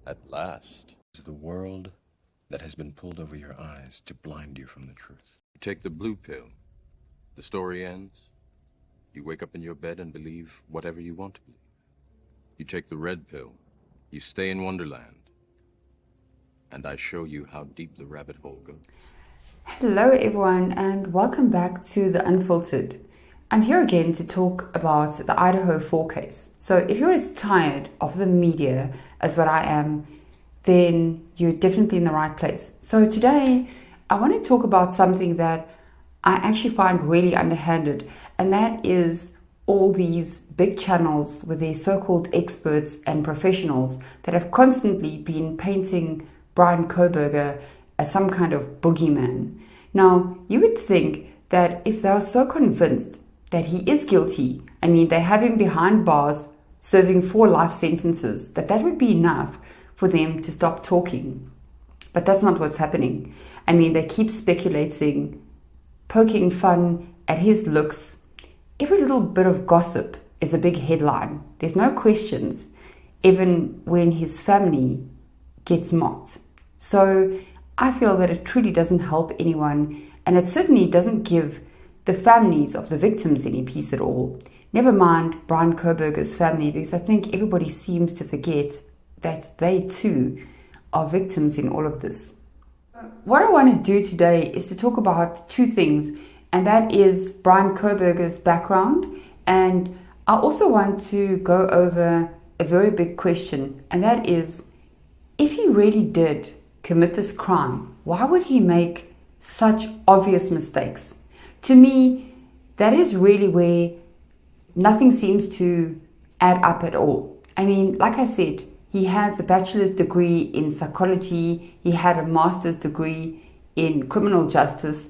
At last. It's the world that has been pulled over your eyes to blind you from the truth. You take the blue pill. The story ends. You wake up in your bed and believe whatever you want to believe. You take the red pill. You stay in Wonderland. And I show you how deep the rabbit hole goes. Hello everyone and welcome back to The Unfiltered. I'm here again to talk about the Idaho Four case. So if you're as tired of the media as what I am, then you're definitely in the right place. So today I want to talk about something that I actually find really underhanded, and that is all these big channels with their so-called experts and professionals that have constantly been painting Bryan Kohberger as some kind of boogeyman. Now, you would think that if they are so convinced that he is guilty, I mean, they have him behind bars serving 4 life sentences, that would be enough for them to stop talking. But that's not what's happening. I mean, they keep speculating, poking fun at his looks. Every little bit of gossip is a big headline. There's no questions, even when his family gets mocked. So I feel that it truly doesn't help anyone, and it certainly doesn't give the families of the victims any peace at all. Never mind Bryan Kohberger's family, because I think everybody seems to forget that they too are victims in all of this. What I want to do today is to talk about 2 things, and that is Bryan Kohberger's background, and I also want to go over a very big question, and that is, if he really did commit this crime, why would he make such obvious mistakes? To me, that is really where nothing seems to add up at all. I mean, like I said, he has a bachelor's degree in psychology, he had a master's degree in criminal justice,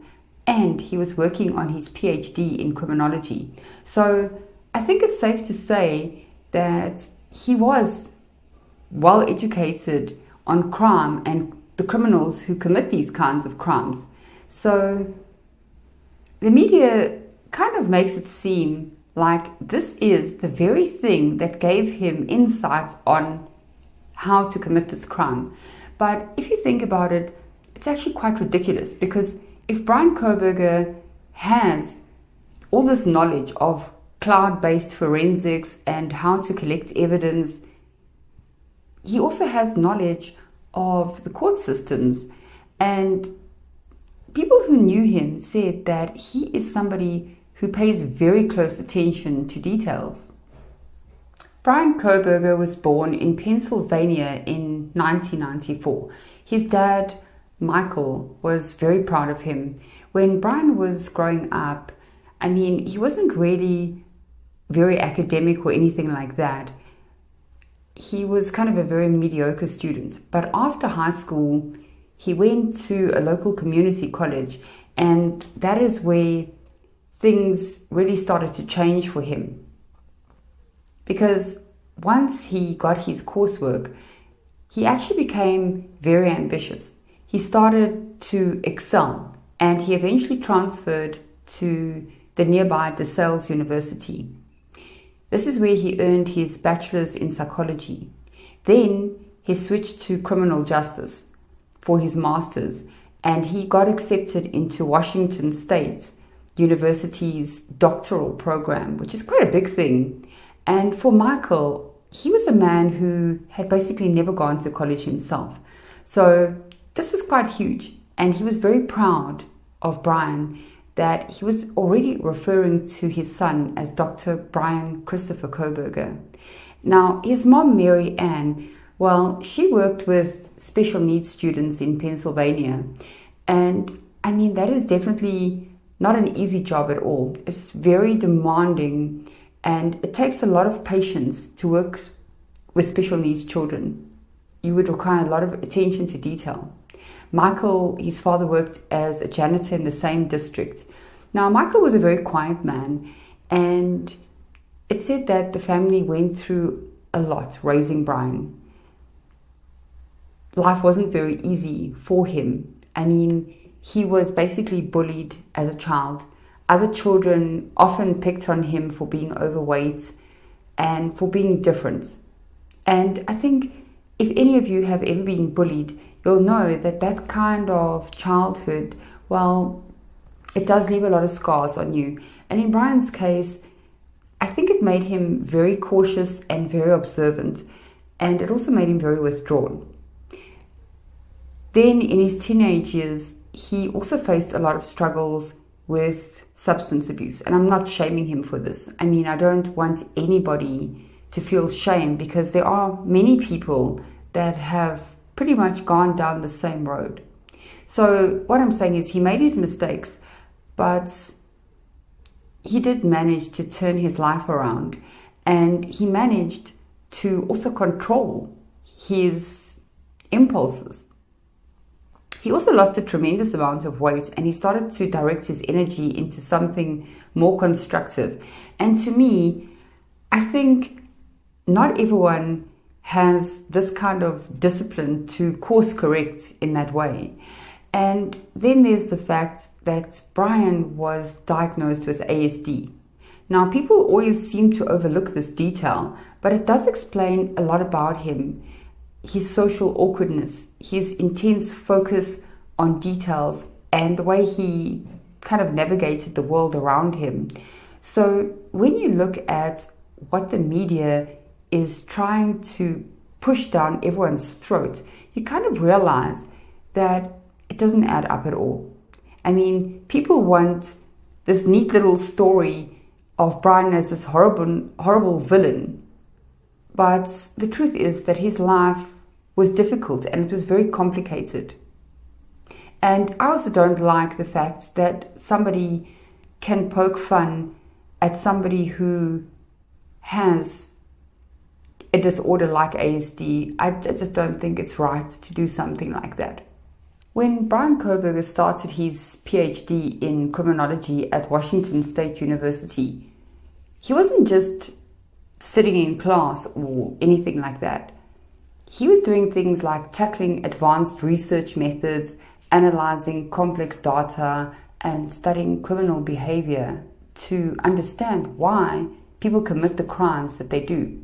and he was working on his PhD in criminology. So I think it's safe to say that he was well educated on crime and the criminals who commit these kinds of crimes. So the media kind of makes it seem like this is the very thing that gave him insight on how to commit this crime. But if you think about it, it's actually quite ridiculous, because if Bryan Kohberger has all this knowledge of cloud-based forensics and how to collect evidence, he also has knowledge of the court systems, and people who knew him said that he is somebody who pays very close attention to details. Bryan Kohberger was born in Pennsylvania in 1994. His dad, Michael, was very proud of him. When Bryan was growing up, I mean, he wasn't really very academic or anything like that. He was kind of a very mediocre student. But after high school, he went to a local community college, and that is where things really started to change for him. Because once he got his coursework, he actually became very ambitious. He started to excel, and he eventually transferred to the nearby DeSales University. This is where he earned his bachelor's in psychology. Then he switched to criminal justice for his master's, and he got accepted into Washington State University's doctoral program, which is quite a big thing. And for Michael, he was a man who had basically never gone to college himself. So this was quite huge, and he was very proud of Bryan, that he was already referring to his son as Dr. Bryan Christopher Kohberger. Now, his mom, Mary Ann, well, she worked with special needs students in Pennsylvania. And I mean, that is definitely not an easy job at all. It's very demanding, and it takes a lot of patience to work with special needs children. You would require a lot of attention to detail. Michael, his father, worked as a janitor in the same district. Now, Michael was a very quiet man, and it said that the family went through a lot raising Bryan. Life wasn't very easy for him. I mean, he was basically bullied as a child. Other children often picked on him for being overweight and for being different. And I think if any of you have ever been bullied, you'll know that that kind of childhood, well, it does leave a lot of scars on you. And in Bryan's case, I think it made him very cautious and very observant, and it also made him very withdrawn. Then in his teenage years, he also faced a lot of struggles with substance abuse. And I'm not shaming him for this. I mean, I don't want anybody to feel shame, because there are many people that have pretty much gone down the same road. So what I'm saying is he made his mistakes, but he did manage to turn his life around, and he managed to also control his impulses. He also lost a tremendous amount of weight, and he started to direct his energy into something more constructive. And to me, I think not everyone has this kind of discipline to course correct in that way. And then there's the fact that Bryan was diagnosed with ASD. Now, people always seem to overlook this detail, but it does explain a lot about him. His social awkwardness, his intense focus on details, and the way he kind of navigated the world around him. So when you look at what the media is trying to push down everyone's throat, you kind of realize that it doesn't add up at all. I mean, people want this neat little story of Bryan as this horrible villain, but the truth is that his life was difficult and it was very complicated. And I also don't like the fact that somebody can poke fun at somebody who has a disorder like ASD. I just don't think it's right to do something like that. When Bryan Kohberger started his PhD in criminology at Washington State University, he wasn't just sitting in class or anything like that. He was doing things like tackling advanced research methods, analyzing complex data, and studying criminal behavior to understand why people commit the crimes that they do.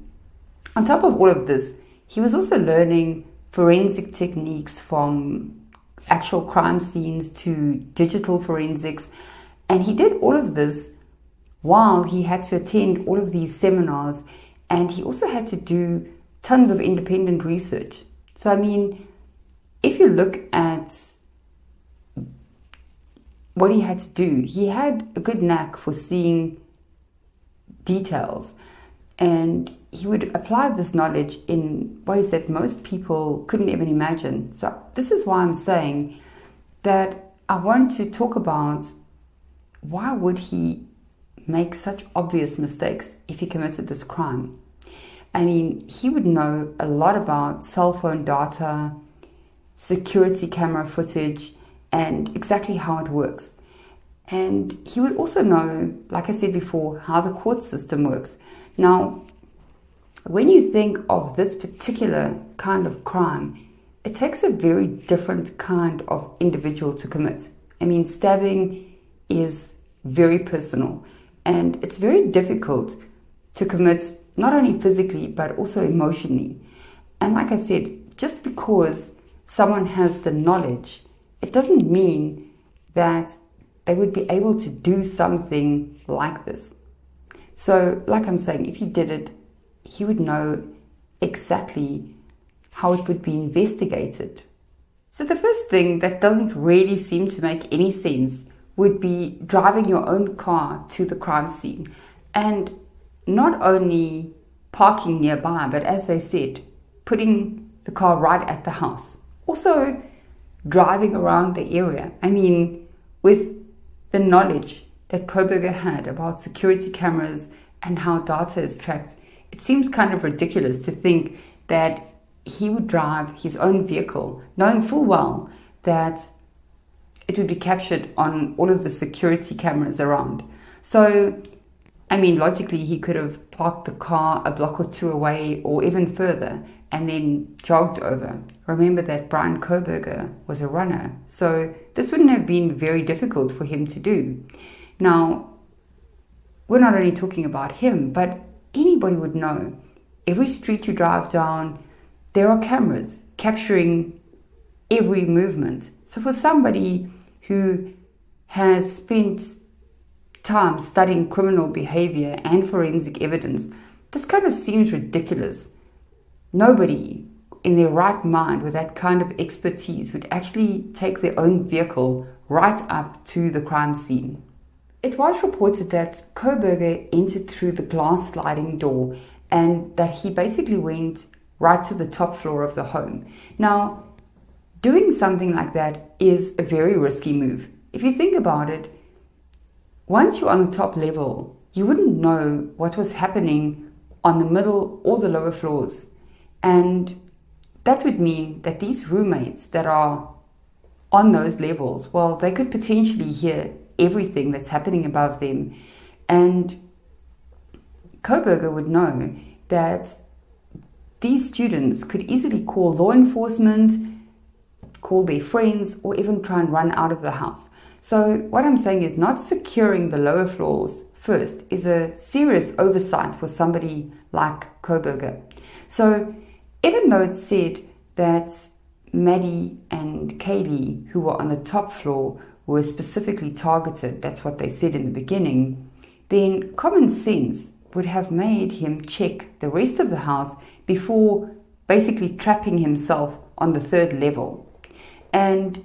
On top of all of this, he was also learning forensic techniques, from actual crime scenes to digital forensics. And he did all of this while he had to attend all of these seminars, and he also had to do tons of independent research. So, I mean, if you look at what he had to do, he had a good knack for seeing details, and he would apply this knowledge in ways that most people couldn't even imagine. So this is why I'm saying that I want to talk about why would he make such obvious mistakes if he committed this crime. I mean, he would know a lot about cell phone data, security camera footage, and exactly how it works. And he would also know, like I said before, how the court system works. Now, when you think of this particular kind of crime, it takes a very different kind of individual to commit. I mean, stabbing is very personal, and it's very difficult to commit, not only physically, but also emotionally. And like I said, just because someone has the knowledge, it doesn't mean that they would be able to do something like this. So, like I'm saying, if he did it, he would know exactly how it would be investigated. So the first thing that doesn't really seem to make any sense would be driving your own car to the crime scene, and not only parking nearby, but as they said, putting the car right at the house. Also driving around the area. I mean, with the knowledge that Kohberger had about security cameras and how data is tracked, it seems kind of ridiculous to think that he would drive his own vehicle, knowing full well that it would be captured on all of the security cameras around. So, I mean, logically, he could have parked the car a block or two away or even further and then jogged over. Remember that Bryan Kohberger was a runner, so this wouldn't have been very difficult for him to do. Now, we're not only talking about him, but anybody would know. Every street you drive down, there are cameras capturing every movement. So for somebody who has spent time studying criminal behavior and forensic evidence, this kind of seems ridiculous. Nobody in their right mind with that kind of expertise would actually take their own vehicle right up to the crime scene. It was reported that Kohberger entered through the glass sliding door and that he basically went right to the top floor of the home. Now, doing something like that is a very risky move. If you think about it, once you're on the top level, you wouldn't know what was happening on the middle or the lower floors. And that would mean that these roommates that are on those levels, well, they could potentially hear everything that's happening above them. And Kohberger would know that these students could easily call law enforcement, call their friends, or even try and run out of the house. So what I'm saying is not securing the lower floors first is a serious oversight for somebody like Kohberger. So even though it's said that Maddie and Kaylee, who were on the top floor, were specifically targeted, that's what they said in the beginning, then common sense would have made him check the rest of the house before basically trapping himself on the third level. And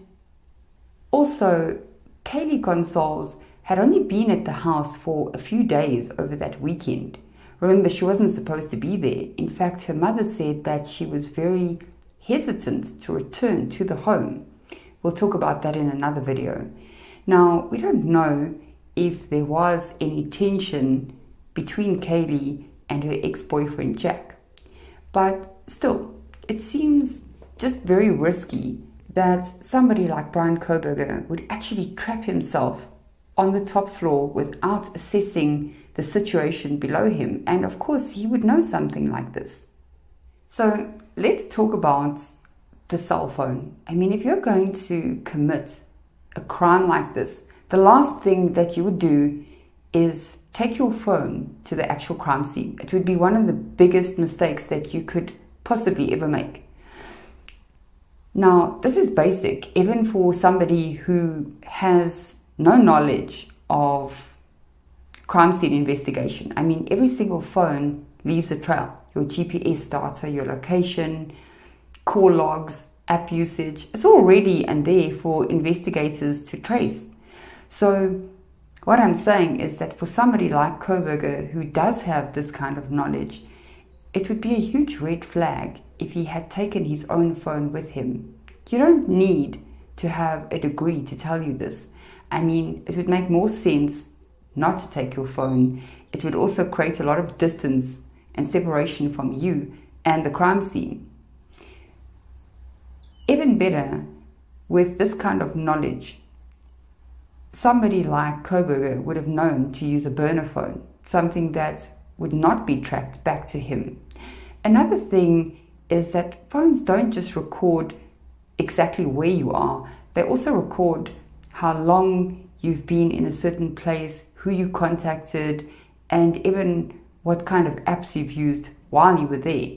also, Kaylee Gonzalez had only been at the house for a few days over that weekend. Remember, she wasn't supposed to be there. In fact, her mother said that she was very hesitant to return to the home. We'll talk about that in another video. Now, we don't know if there was any tension between Kaylee and her ex-boyfriend Jack. But still, it seems just very risky that somebody like Bryan Kohberger would actually trap himself on the top floor without assessing the situation below him. And of course, he would know something like this. So let's talk about the cell phone. I mean, if you're going to commit a crime like this, the last thing that you would do is take your phone to the actual crime scene. It would be one of the biggest mistakes that you could possibly ever make. Now, this is basic, even for somebody who has no knowledge of crime scene investigation. I mean, every single phone leaves a trail. Your GPS data, your location, call logs, app usage. It's all ready and there for investigators to trace. So what I'm saying is that for somebody like Kohberger, who does have this kind of knowledge, it would be a huge red flag if he had taken his own phone with him. You don't need to have a degree to tell you this. I mean, it would make more sense not to take your phone. It would also create a lot of distance and separation from you and the crime scene. Even better, with this kind of knowledge, somebody like Kohberger would have known to use a burner phone, something that would not be tracked back to him. Another thing is that phones don't just record exactly where you are, they also record how long you've been in a certain place, who you contacted, and even what kind of apps you've used while you were there.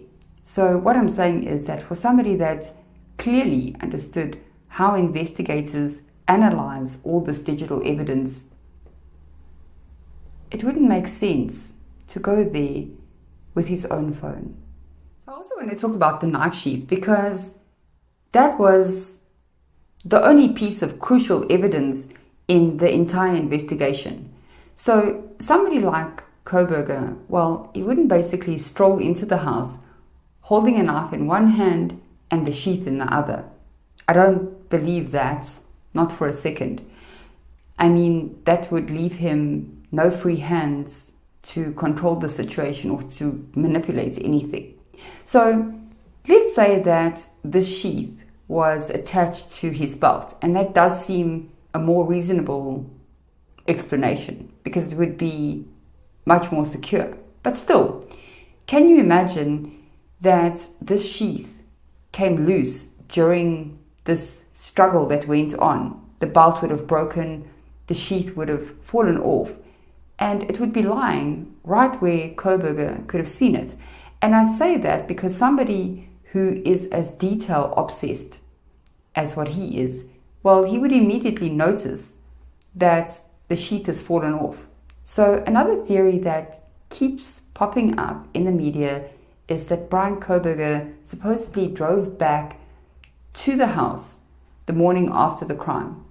So what I'm saying is that for somebody that clearly understood how investigators analyze all this digital evidence, it wouldn't make sense to go there with his own phone. So I also want to talk about the knife sheath, because that was the only piece of crucial evidence in the entire investigation. So somebody like Kohberger, well, he wouldn't basically stroll into the house holding a knife in one hand and the sheath in the other. I don't believe that, not for a second. I mean, that would leave him no free hands to control the situation or to manipulate anything. So let's say that this sheath was attached to his belt, and that does seem a more reasonable explanation because it would be much more secure. But still, can you imagine that this sheath came loose during this struggle that went on? The belt would have broken, the sheath would have fallen off, and it would be lying right where Kohberger could have seen it. And I say that because somebody who is as detail obsessed as what he is, well, he would immediately notice that the sheath has fallen off. So another theory that keeps popping up in the media is that Bryan Kohberger supposedly drove back to the house the morning after the crime.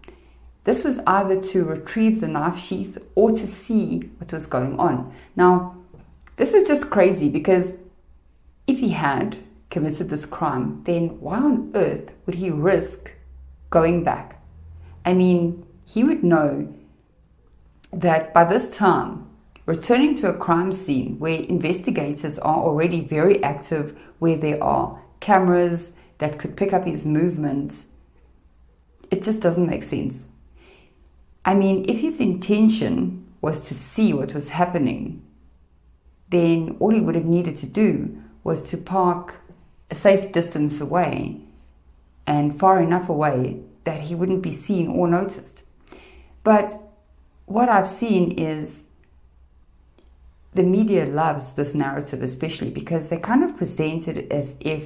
This was either to retrieve the knife sheath or to see what was going on. Now, this is just crazy, because if he had committed this crime, then why on earth would he risk going back? I mean, he would know that by this time, returning to a crime scene where investigators are already very active, where there are cameras that could pick up his movements, it just doesn't make sense. I mean, if his intention was to see what was happening, then all he would have needed to do was to park a safe distance away and far enough away that he wouldn't be seen or noticed. But what I've seen is the media loves this narrative, especially because they kind of present it as if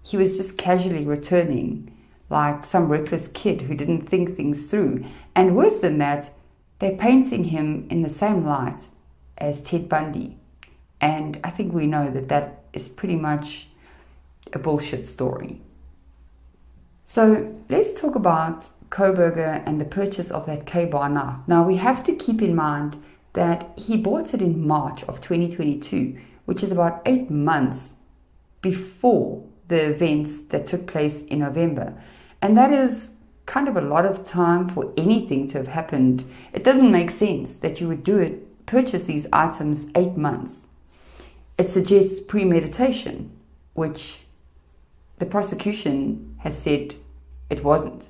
he was just casually returning, like some reckless kid who didn't think things through. And worse than that, they're painting him in the same light as Ted Bundy. And I think we know that that is pretty much a bullshit story. So let's talk about Kohberger and the purchase of that K-bar knife. Now, we have to keep in mind that he bought it in March of 2022, which is about 8 months before the events that took place in November. And that is kind of a lot of time for anything to have happened. It doesn't make sense that you would purchase these items 8 months. It suggests premeditation, which the prosecution has said it wasn't.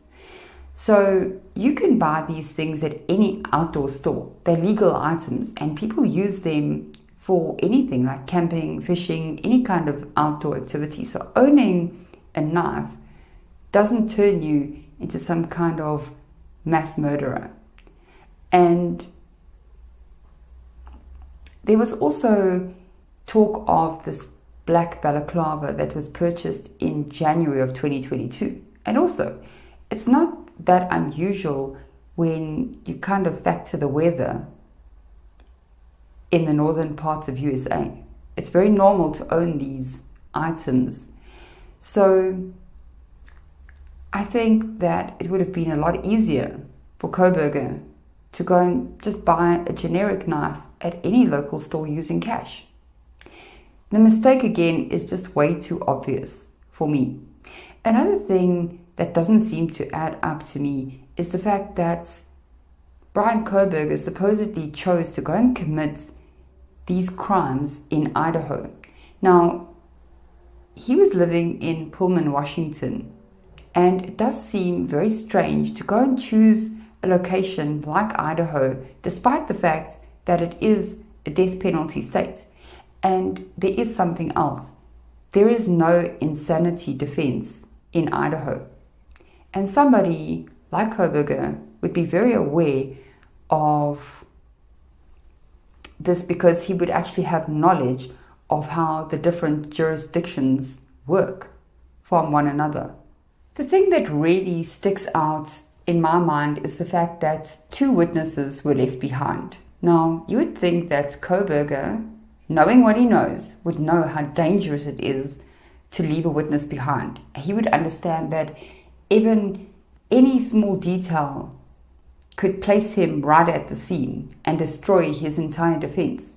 So you can buy these things at any outdoor store. They're legal items, and people use them for anything like camping, fishing, any kind of outdoor activity. So owning a knife doesn't turn you into some kind of mass murderer. And there was also talk of this black balaclava that was purchased in January of 2022. And also, it's not that unusual when you kind of factor the weather in the northern parts of USA. It's very normal to own these items. So I think that it would have been a lot easier for Kohberger to go and just buy a generic knife at any local store using cash. The mistake again is just way too obvious for me. Another thing that doesn't seem to add up to me is the fact that Bryan Kohberger supposedly chose to go and commit these crimes in Idaho. Now, he was living in Pullman, Washington, and it does seem very strange to go and choose a location like Idaho, despite the fact that it is a death penalty state. And there is something else. There is no insanity defense in Idaho. And somebody like Kohberger would be very aware of this, because he would actually have knowledge of how the different jurisdictions work from one another. The thing that really sticks out in my mind is the fact that 2 witnesses were left behind. Now, you would think that Kohberger, knowing what he knows, would know how dangerous it is to leave a witness behind. He would understand that even any small detail could place him right at the scene and destroy his entire defense.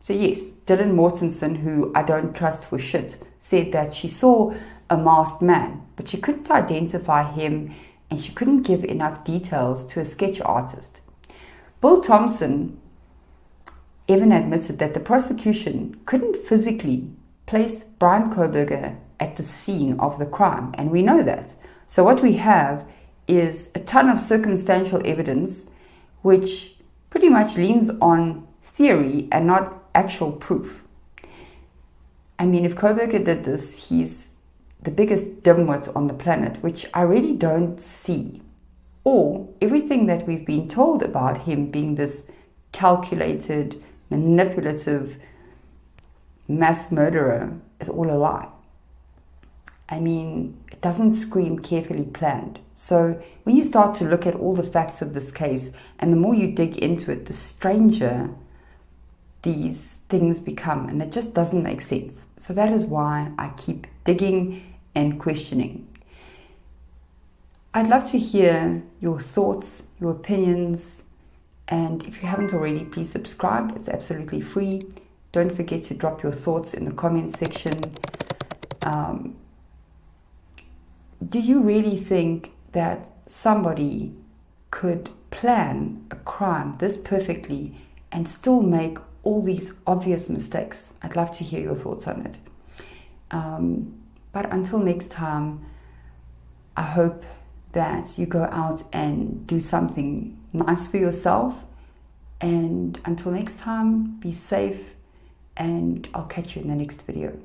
So yes, Dylan Mortensen, who I don't trust for shit, said that she saw a masked man, but she couldn't identify him and she couldn't give enough details to a sketch artist. Bill Thompson even admitted that the prosecution couldn't physically place Bryan Kohberger at the scene of the crime, and we know that. So what we have is a ton of circumstantial evidence which pretty much leans on theory and not actual proof. I mean, if Kohberger did this, he's the biggest dimwit on the planet, which I really don't see. Or everything that we've been told about him being this calculated, manipulative mass murderer is all a lie. I mean, it doesn't scream carefully planned. So when you start to look at all the facts of this case, and the more you dig into it, the stranger these things become, and it just doesn't make sense. So that is why I keep digging and questioning. I'd love to hear your thoughts, your opinions, and if you haven't already, please subscribe. It's absolutely free. Don't forget to drop your thoughts in the comments section. Do you really think that somebody could plan a crime this perfectly and still make all these obvious mistakes? I'd love to hear your thoughts on it. But until next time, I hope that you go out and do something nice for yourself. And until next time, be safe, and I'll catch you in the next video.